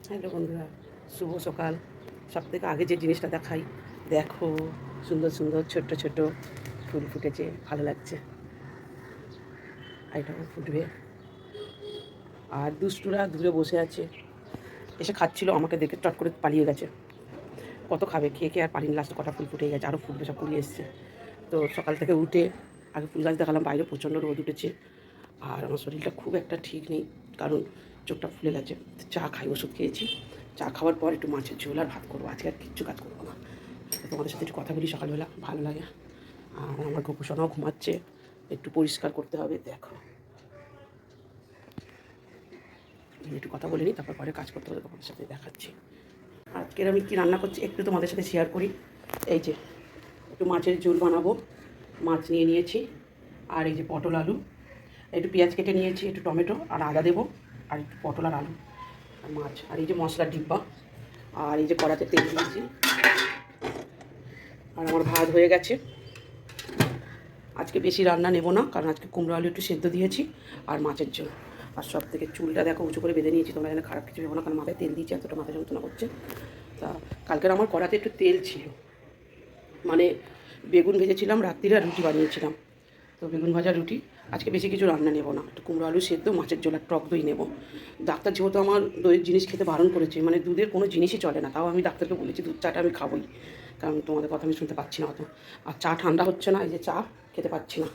Hello বন্ধুরা, শুভ সকাল। সব থেকে আগে যে জিনিসটা দেখাই, দেখো সুন্দর সুন্দর ছোট্ট ছোট ফুল ফুটেছে, ভালো লাগছে। আর এটাও ফুটবে। আর দুষ্টুরা দূরে বসে আছে, এসে খাচ্ছিল, আমাকে দেখে চট করে পালিয়ে গেছে। কত খাবে, খেয়ে খেয়ে আর পারিনি, লাস্টে কটা ফুল ফুটে গেছে, আরও ফুটবে, সব কুড়িয়ে এসছে। তো সকাল থেকে উঠে আগে ফুল গাছ দেখালাম, বাইরে প্রচণ্ড রোদ উঠেছে। আর আমার শরীরটা খুব একটা ঠিক নেই, কারণ চোখটা ফুলে গেছে। চা খাই, ওষুধ খেয়েছি। চা খাওয়ার পর একটু মাছের ঝোল আর ভাত করবো, আজকে আর কিচ্ছু কাজ করবো না। তোমাদের সাথে একটু কথা বলি সকালবেলা, ভালো লাগে। আর আমার গোপুসোনাও ঘুমাচ্ছে, একটু পরিষ্কার করতে হবে। দেখো, একটু কথা বলে নিই, তারপর পরে কাজ করতে হবে, তোমাদের সাথে দেখাচ্ছি। আজকের আমি কী রান্না করছি একটু তোমাদের সাথে শেয়ার করি। এই যে একটু মাছের ঝোল বানাবো, মাছ নিয়ে নিয়েছি। আর এই যে পটল আলু, একটু পেঁয়াজ কেটে নিয়েছি, একটু টমেটো আর আদা দেবো, আর একটু পটল আর আলু আর মাছ। আর এই যে মশলার ডিব্বা, আর এই যে কড়াতে তেল দিয়েছি। আর আমার ভাত হয়ে গেছে। আজকে বেশি রান্না নেব না, কারণ আজকে কুমড়ো আলু একটু সেদ্ধ দিয়েছি আর মাছের ঝোল। আর সব থেকে চুলটা দেখো উঁচু করে বেঁধে নিয়েছি, তোমরা এখানে খারাপ কিছু ভেবো না, কারণ মাথায় তেল দিয়েছি, এতটা মাথা যন্ত্রণা করছে। তা কালকের আমার কড়াতে একটু তেল ছিল, মানে বেগুন ভেজেছিলাম রাত্রিরে, আর রুটি বানিয়েছিলাম। তো বেগুন ভাজা রুটি, আজকে বেশি কিছু রান্না নেব না, একটু কুমড়ো আলু সেদ্ধ, মাছের ঝোল আর টক দই নেব। ডাক্তার যেহেতু আমার দইয়ের জিনিস খেতে বারণ করেছে, মানে দুধের কোনো জিনিসই চলে না, তাও আমি ডাক্তারকে বলেছি দুধ চাটা আমি খাবোই, কারণ তোমাদের কথা আমি শুনতে পাচ্ছি না অত। আর চা ঠান্ডা হচ্ছে না, এই যে চা খেতে পাচ্ছি না,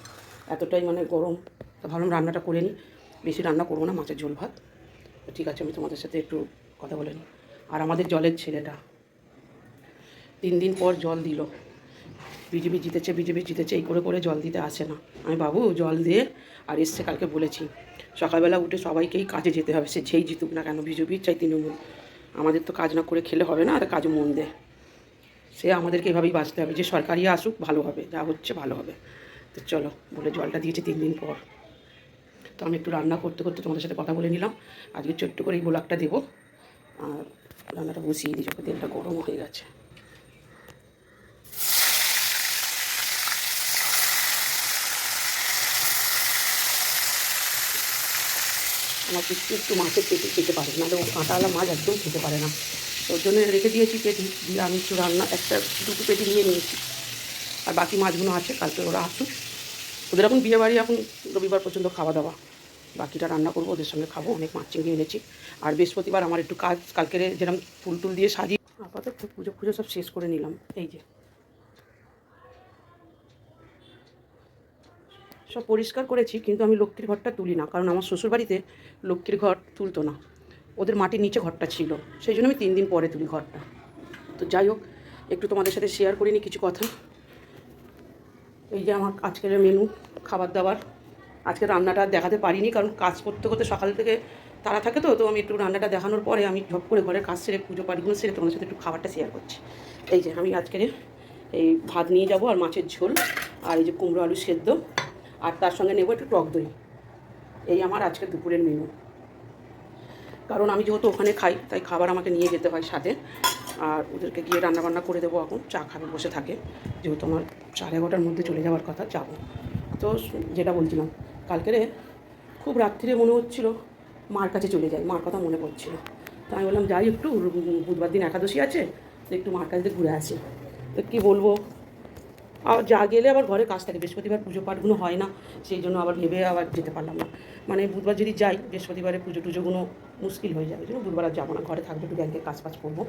এতটাই মানে গরম। তো ভাবলাম রান্নাটা করে নিই, বেশি রান্না করবো না, মাছের ঝোল ভাত। তো ঠিক আছে, আমি তোমাদের সাথে একটু কথা বলে নিই। আর আমাদের জলের ছেলেটা 3 দিন পর জল দিল। বিজেপি জিতেছে, বিজেপি জিতেছে এই করে করে জল দিতে আসে না। আমি বাবু জল দিয়ে, আর এসছে কালকে বলেছি সকালবেলা উঠে সবাইকেই কাজে যেতে হবে, সে যেই জিতুক না কেন, বিজেপি চাই তৃণমূল, আমাদের তো কাজ না করে খেলে হবে না, আর কাজে মন দেয়। সে আমাদেরকে এভাবেই বাঁচতে হবে, যে সরকারি আসুক ভালো হবে, যা হচ্ছে ভালো হবে। তো চলো, বলে জলটা দিয়েছে 3 দিন পর। তো আমি একটু রান্না করতে করতে তোমাদের সাথে কথা বলে নিলাম। আজকে ছোট্ট করে এই ব্লগটা দেবো। আর রান্নাটা বসিয়ে দিই, যখন তেলটা গরম হয়ে গেছে। আমার কিছু একটু মাছের পেটি খেতে পারে, নাহলে ও কাঁটাওয়ালা মাছ একদম খেতে পারে না। ওর জন্য রেখে দিয়েছি পেটি দিয়ে, আমি একটু রান্না দুটো পেটি নিয়ে নিয়েছি। আর বাকি মাছগুলো আছে, কালকে ওরা আসুক। ওদের এখন বিয়েবাড়ি, এখন রবিবার পর্যন্ত খাওয়া দাওয়া, বাকিটা রান্না করবো, ওদের সঙ্গে খাবো। অনেক মাছ চিংড়ি এনেছি। আর বৃহস্পতিবার আমার একটু কাজ, কালকে যেরকম ফুল টুল দিয়ে সাজিয়ে আপাতত পুজো পুজো সব শেষ করে নিলাম। এই যে সব পরিষ্কার করেছি, কিন্তু আমি লক্ষ্মীর ঘরটা তুলি না, কারণ আমার শ্বশুরবাড়িতে লক্ষ্মীর ঘর তুলতো না, ওদের মাটির নিচে ঘরটা ছিল, সেই জন্য আমি 3 দিন পরে তুলি ঘরটা। তো যাই হোক, একটু তোমাদের সাথে শেয়ার করিনি কিছু কথা। এই যে আমার আজকের মেনু, খাবার দাবার। আজকে রান্নাটা দেখাতে পারিনি, কারণ কাজ করতে করতে সকাল থেকে তারা থাকে, তো আমি একটু রান্নাটা দেখানোর পরে আমি ঝপ করে ঘরের কাজ সেরে, পুজো পাঠগুলো সেরে তোমাদের সাথে একটু খাবারটা শেয়ার করছি। এই যে আমি আজকের এই ভাত নিয়ে যাব, আর মাছের ঝোল, আর এই যে কুমড়ো আলু সেদ্ধ, আর তার সঙ্গে নেব একটু টক দই। এই আমার আজকে দুপুরের মেনু। কারণ আমি যেহেতু ওখানে খাই, তাই খাবার আমাকে নিয়ে যেতে হয় সাথে। আর ওদেরকে গিয়ে রান্নাবান্না করে দেবো, এখন চা খাবে বসে থাকে, যেহেতু আমার 11:30টার মধ্যে চলে যাওয়ার কথা, যাবো। তো যেটা বলছিলাম, কালকে খুব রাত্রিরে মনে হচ্ছিলো মার কাছে চলে যাই, মার কথা মনে পড়ছিল। তো আমি বললাম যাই একটু, বুধবার দিন একাদশী আছে, তো একটু মার কাছে ঘুরে আসি। তো কী বলবো, আর যা গেলে আবার ঘরে কাজ থাকে, বৃহস্পতিবার পুজো পাঠগুলো হয় না, সেই জন্য আবার ভেবে আবার যেতে পারলাম না। মানে বুধবার যদি যাই, বৃহস্পতিবারে পুজো টুজোগুলো মুশকিল হয়ে যাবে, জন্য বুধবার আর যাবো না, ঘরে থাকবে, একটু ব্যাংকের কাজ ফাজ করবো।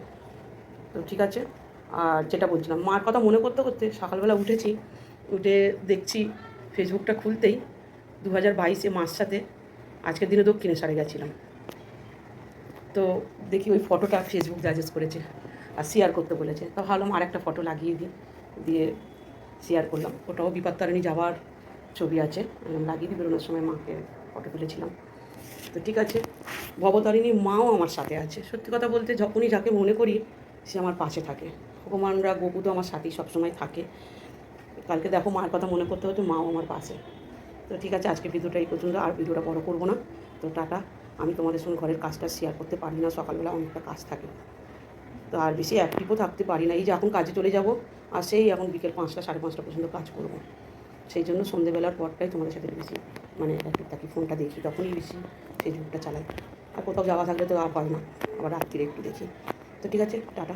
তো ঠিক আছে। আর যেটা বলছিলাম, মার কথা মনে করতে করতে সকালবেলা উঠেছি, উঠে দেখছি ফেসবুকটা খুলতেই 2022 মাস সাথে আজকের দিনে দক্ষিণেশ্বরে গেছিলাম। তো দেখি ওই ফটোটা ফেসবুক সাজেস্ট করেছে আর শেয়ার করতে বলেছে, তো ভাবলাম আর একটা ফটো লাগিয়ে দিই, দিয়ে শেয়ার করলাম। ওটাও বিপত্তারিণী যাওয়ার ছবি আছে, লাগিয়ে দিই, বেরোনোর সময় মাকে ফটো তুলেছিলাম। তো ঠিক আছে, ভবতারিণী মাও আমার সাথে আছে। সত্যি কথা বলতে, যখনই যাকে মনে করি সে আমার পাশে থাকে। ভগবানরা, গোপু তো আমার সাথেই সবসময় থাকে। কালকে দেখো মার কথা মনে করতে হতো, মাও আমার পাশে। তো ঠিক আছে, আজকে ভিডিওটা এই পর্যন্ত, আর ভিডিওটা বড় করবো না। তো টাটা। আমি তোমাদের সঙ্গে ঘরের কাজটা শেয়ার করতে পারি না, সকালবেলা অনেকটা কাজ থাকে, তো আর বেশি অ্যাক্টিভও থাকতে পারি না। এই যে এখন কাজে চলে যাব, আর সেই এখন বিকেল 5টা 5:30 পর্যন্ত কাজ করবো, সেই জন্য সন্ধ্যেবেলার পরটাই তোমাদের সাথে বেশি মানে অ্যাক্টিভ থাকি, ফোনটা দেখি, তখনই বেশি ফেসবুকটা চালাই। আর কোথাও যাওয়া থাকলে তো আর হয় না। আবার রাত্রিরে একটু দেখি। তো ঠিক আছে, টাটা।